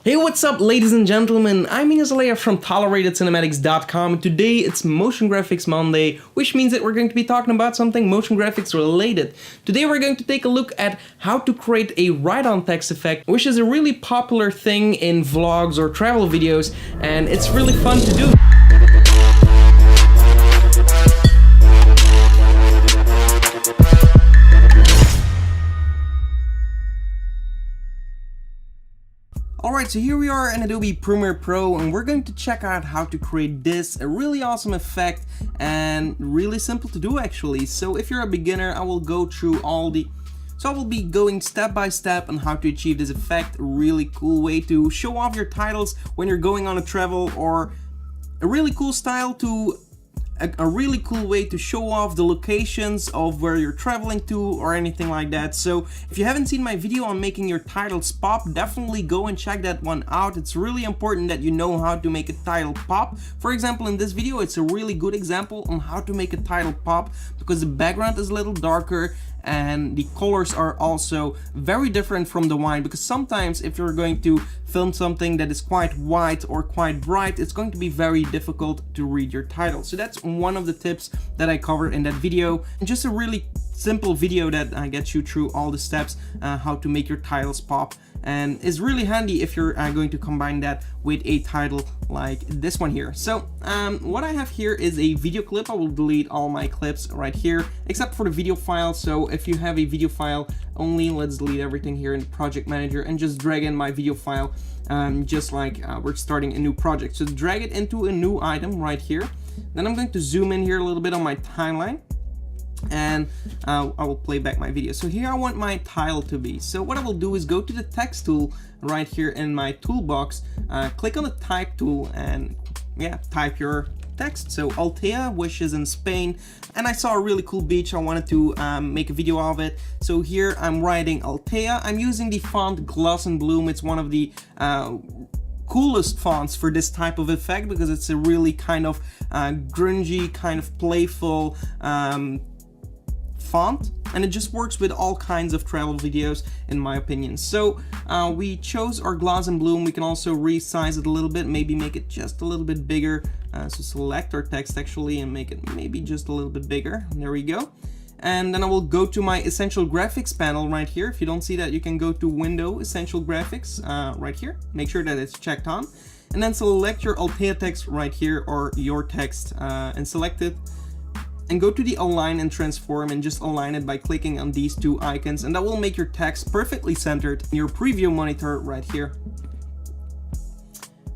Hey, what's up, ladies and gentlemen? I'm Ignace Aleya from ToleratedCinematics.com, and today it's Motion Graphics Monday, which means that we're going to be talking about something motion graphics related. Today we're going to take a look at how to create a write-on text effect, which is a really popular thing in vlogs or travel videos, and it's really fun to do. Alright, so here we are in Adobe Premiere Pro, and we're going to check out how to create this, a really awesome effect and really simple to do actually. So if you're a beginner, I will go through I will be going step by step on how to achieve this effect, a really cool way to show off your titles when you're going on a travel, or a really cool style to a really cool way to show off the locations of where you're traveling to or anything like that. So if you haven't seen my video on making your titles pop, definitely go and check that one out. It's really important that you know how to make a title pop. For example, in this video, it's a really good example on how to make a title pop, because the background is a little darker and the colors are also very different from the white, because sometimes if you're going to film something that is quite white or quite bright, it's going to be very difficult to read your title. So that's one of the tips that I covered in that video, and just a really simple video that gets you through all the steps how to make your titles pop, and is really handy if you're going to combine that with a title like this one here. So what I have here is a video clip. I will delete all my clips right here except for the video file. So if you have a video file only, let's delete everything here in the project manager and just drag in my video file, just like we're starting a new project. So drag it into a new item right here. Then I'm going to zoom in here a little bit on my timeline, and I will play back my video. So here I want my title to be. So what I will do is go to the text tool right here in my toolbox, click on the type tool, and yeah, type your text. So Altea, which is in Spain, and I saw a really cool beach. I wanted to make a video of it. So here I'm writing Altea. I'm using the font Gloss and Bloom. It's one of the coolest fonts for this type of effect, because it's a really kind of grungy, kind of playful font, and it just works with all kinds of travel videos in my opinion. So we chose our Gloss and Bloom. We can also resize it a little bit, maybe make it just a little bit bigger. So select our text actually and make it maybe just a little bit bigger. There we go. And then I will go to my Essential Graphics panel right here. If you don't see that, you can go to Window, Essential Graphics right here. Make sure that it's checked on, and then select your Altea text right here, or your text, and select it. And go to the Align and Transform and just align it by clicking on these two icons, and that will make your text perfectly centered in your preview monitor right here.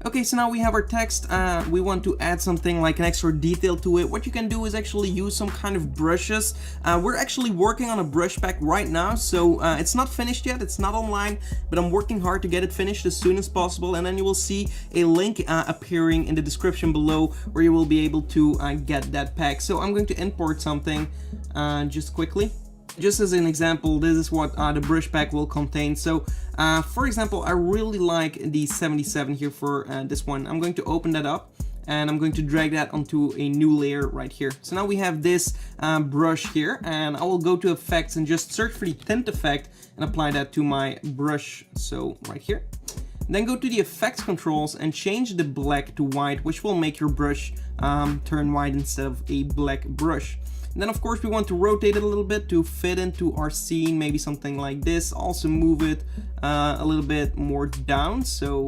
Okay, so now we have our text. We want to add something like an extra detail to it. What you can do is actually use some kind of brushes. We're actually working on a brush pack right now, so it's not finished yet, it's not online, but I'm working hard to get it finished as soon as possible, and then you will see a link appearing in the description below where you will be able to get that pack. So I'm going to import something just quickly. Just as an example, this is what the brush pack will contain. So for example, I really like the 77 here for this one. I'm going to open that up, and I'm going to drag that onto a new layer right here. So now we have this brush here, and I will go to effects and just search for the tint effect and apply that to my brush. So right here. Then go to the effects controls and change the black to white, which will make your brush turn white instead of a black brush. And then of course we want to rotate it a little bit to fit into our scene, maybe something like this. Also move it a little bit more down, so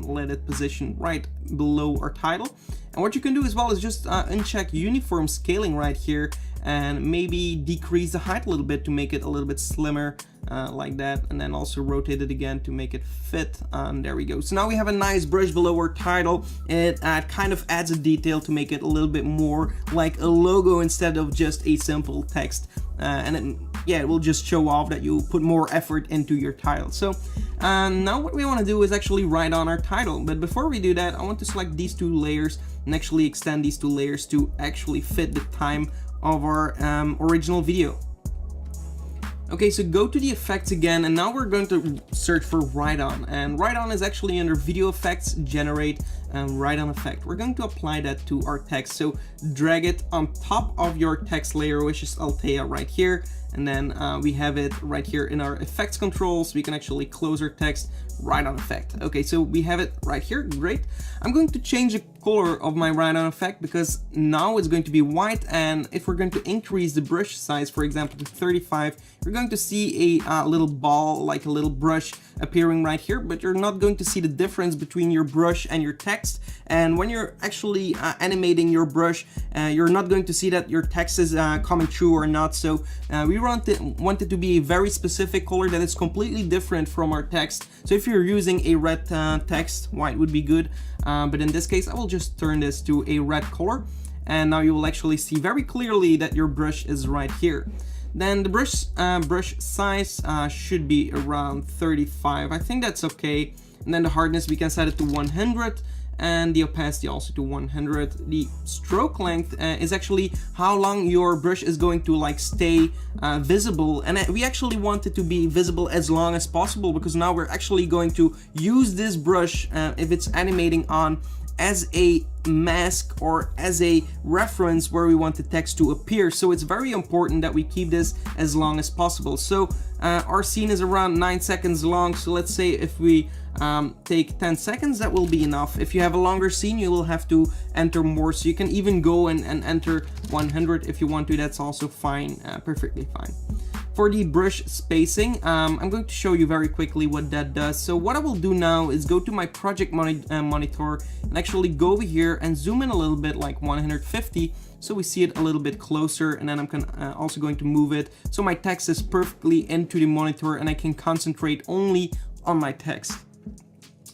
let it position right below our title. And what you can do as well is just uncheck uniform scaling right here, and maybe decrease the height a little bit to make it a little bit slimmer, like that, and then also rotate it again to make it fit. There we go. So now we have a nice brush below our title. It kind of adds a detail to make it a little bit more like a logo instead of just a simple text, and yeah, it will just show off that you put more effort into your title. So now what we want to do is actually write on our title, but before we do that, I want to select these two layers and actually extend these two layers to actually fit the time of our original video. Okay, so go to the effects again, and now we're going to search for write on, and write on is actually under video effects, generate write on effect. We're going to apply that to our text, so drag it on top of your text layer, which is Altea right here, and then we have it right here in our effects controls. We can actually close our text right on effect. Okay, so we have it right here. Great. I'm going to change the color of my right on effect because now it's going to be white, and if we're going to increase the brush size, for example, to 35, you're going to see a little ball, like a little brush appearing right here, but you're not going to see the difference between your brush and your text. And when you're actually animating your brush, you're not going to see that your text is coming through or not. So we want it to be a very specific color that is completely different from our text. So if you're using a red text, white would be good, but in this case I will just turn this to a red color, and now you will actually see very clearly that your brush is right here. Then the brush size should be around 35. I think that's okay. And then the hardness, we can set it to 100, and the opacity also to 100. The stroke length is actually how long your brush is going to like stay visible, and we actually want it to be visible as long as possible, because now we're actually going to use this brush if it's animating on as a mask or as a reference where we want the text to appear. So it's very important that we keep this as long as possible. So our scene is around 9 seconds long, so let's say if we take 10 seconds, that will be enough. If you have a longer scene, you will have to enter more, so you can even go and enter 100 if you want to. That's also fine, perfectly fine. For the brush spacing, I'm going to show you very quickly what that does. So what I will do now is go to my project monitor and actually go over here and zoom in a little bit, like 150, so we see it a little bit closer, and then I'm also going to move it so my text is perfectly into the monitor and I can concentrate only on my text.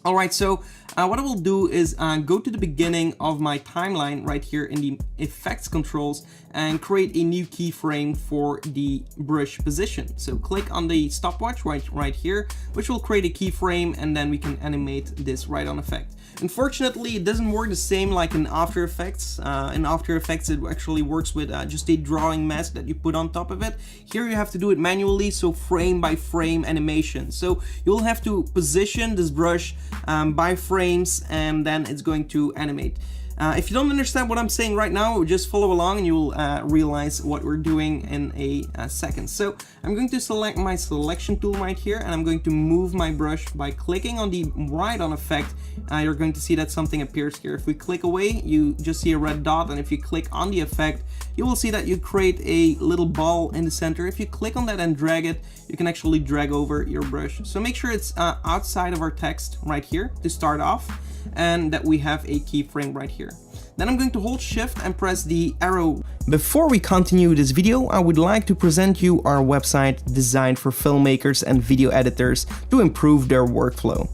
Alright, so what I will do is go to the beginning of my timeline right here in the effects controls and create a new keyframe for the brush position. So click on the stopwatch right here, which will create a keyframe, and then we can animate this right on effect. Unfortunately, it doesn't work the same like in After Effects. In After Effects, it actually works with just a drawing mask that you put on top of it. Here you have to do it manually, so frame by frame animation. So you'll have to position this brush by frames, and then it's going to animate. If you don't understand what I'm saying right now, just follow along and you'll realize what we're doing in a second. So I'm going to select my selection tool right here, and I'm going to move my brush by clicking on the right on effect. You're going to see that something appears here. If we click away, you just see a red dot, and if you click on the effect, you will see that you create a little ball in the center. If you click on that and drag it, you can actually drag over your brush. So make sure it's outside of our text right here to start off, and that we have a keyframe right here. Then I'm going to hold shift and press the arrow. Before we continue this video, I would like to present you our website designed for filmmakers and video editors to improve their workflow.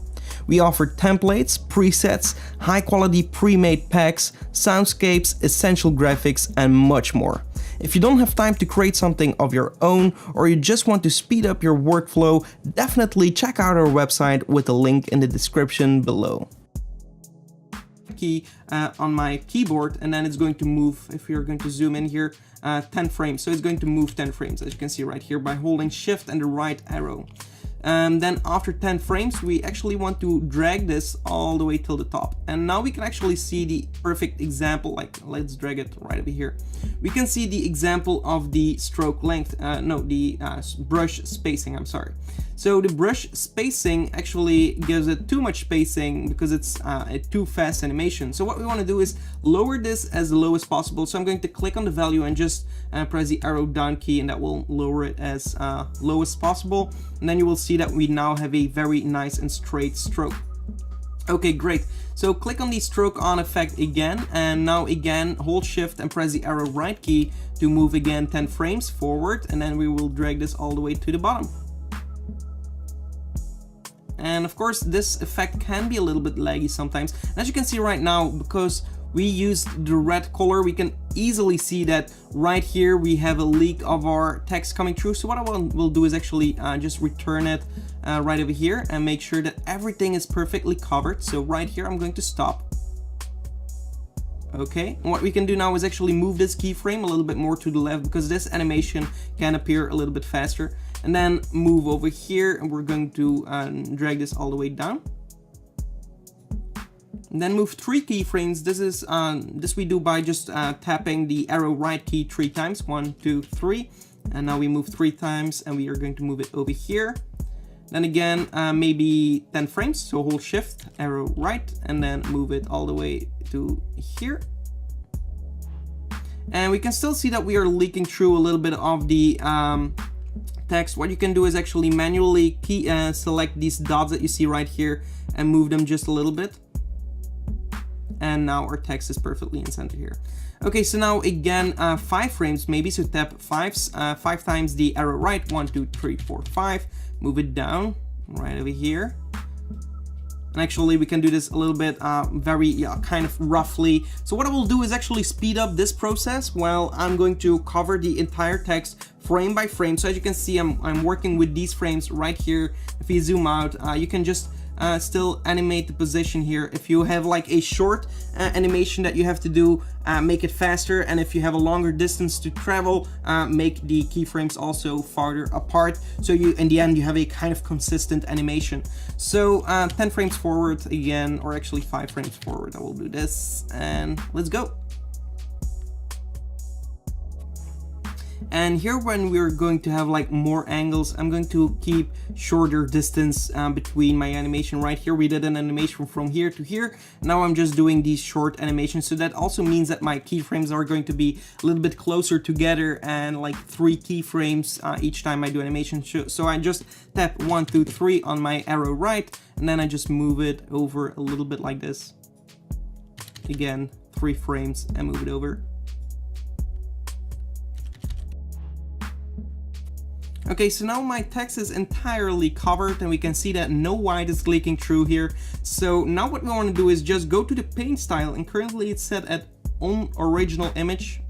We offer templates, presets, high quality pre-made packs, soundscapes, essential graphics, and much more. If you don't have time to create something of your own, or you just want to speed up your workflow, definitely check out our website with the link in the description below. Key on my keyboard, and then it's going to move, if you're going to zoom in here, 10 frames. So it's going to move 10 frames, as you can see right here, by holding shift and the right arrow. Then after 10 frames, we actually want to drag this all the way till the top. And now we can actually see the perfect example, like let's drag it right over here. We can see the example of the stroke length, the brush spacing, I'm sorry. So the brush spacing actually gives it too much spacing because it's a too fast animation. So what we want to do is lower this as low as possible. So I'm going to click on the value and just press the arrow down key, and that will lower it as low as possible. And then you will see that we now have a very nice and straight stroke. Okay, great. So click on the stroke on effect again, and now again hold shift and press the arrow right key to move again 10 frames forward, and then we will drag this all the way to the bottom. And of course this effect can be a little bit laggy sometimes. As you can see right now, because we used the red color, we can easily see that right here we have a leak of our text coming through. So what I will do is actually just return it right over here and make sure that everything is perfectly covered. So right here I'm going to stop. Okay, and what we can do now is actually move this keyframe a little bit more to the left, because this animation can appear a little bit faster. And then move over here, and we're going to drag this all the way down. And then move 3 keyframes. This we do by just tapping the arrow right key 3 times, 1, 2, 3. And now we move 3 times, and we are going to move it over here. Then again, maybe 10 frames, so hold shift, arrow right, and then move it all the way to here. And we can still see that we are leaking through a little bit of the text. What you can do is actually manually select these dots that you see right here and move them just a little bit. And now our text is perfectly in center here. Okay, so now again, 5 frames maybe, so tap 5 times the arrow right, 1, 2, 3, 4, 5, move it down right over here. And actually we can do this a little bit kind of roughly. So what I will do is actually speed up this process while I'm going to cover the entire text frame by frame. So as you can see, I'm working with these frames right here. If you zoom out, you can just still animate the position here. If you have like a short animation that you have to do, make it faster, and if you have a longer distance to travel, make the keyframes also farther apart, so you in the end you have a kind of consistent animation. So 10 frames forward again, or actually 5 frames forward. I will do this, and let's go. And here, when we're going to have like more angles, I'm going to keep shorter distance between my animation. Right here we did an animation from here to here. Now I'm just doing these short animations, so that also means that my keyframes are going to be a little bit closer together, and like 3 keyframes each time I do animation. So I just tap 1, 2, 3 on my arrow right, and then I just move it over a little bit like this. Again, 3 frames and move it over. Okay, so now my text is entirely covered, and we can see that no white is leaking through here. So now what we want to do is just go to the paint style, and currently it's set at on original image.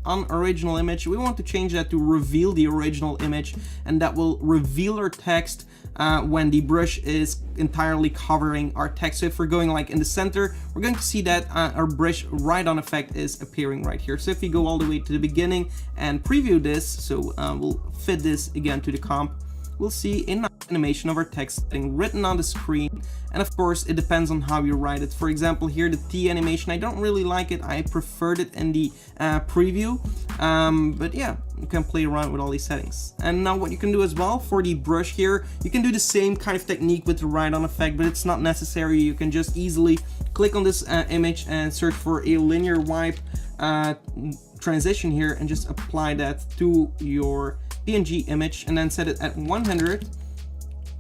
We want to change that to reveal the original image, and that will reveal our text when the brush is entirely covering our text. So if we're going like in the center, we're going to see that our brush right on effect is appearing right here. So if we go all the way to the beginning and preview this, so we'll fit this again to the comp, we'll see in animation of our text getting written on the screen. And of course it depends on how you write it. For example, here the T animation, I don't really like it. I preferred it in the preview, but yeah, you can play around with all these settings. And now what you can do as well for the brush here, you can do the same kind of technique with the write on effect, but it's not necessary. You can just easily click on this image and search for a linear wipe transition here, and just apply that to your PNG image, and then set it at 100.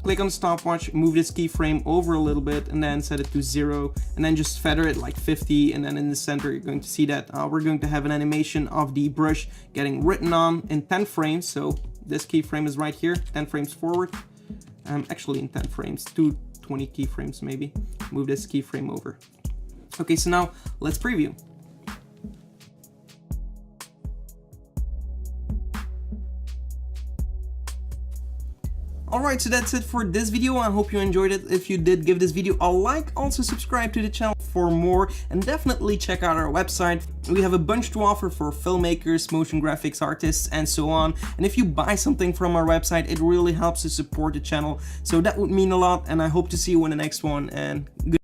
Click on the stopwatch, move this keyframe over a little bit, and then set it to 0, and then just feather it like 50, and then in the center you're going to see that we're going to have an animation of the brush getting written on in 10 frames. So this keyframe is right here, 10 frames forward, actually in 10 frames, 20 keyframes maybe. Move this keyframe over. Okay, so now let's preview. Alright, so that's it for this video. I hope you enjoyed it. If you did, give this video a like, also subscribe to the channel for more, and definitely check out our website. We have a bunch to offer for filmmakers, motion graphics artists, and so on. And if you buy something from our website, it really helps to support the channel. So that would mean a lot, and I hope to see you in the next one, and good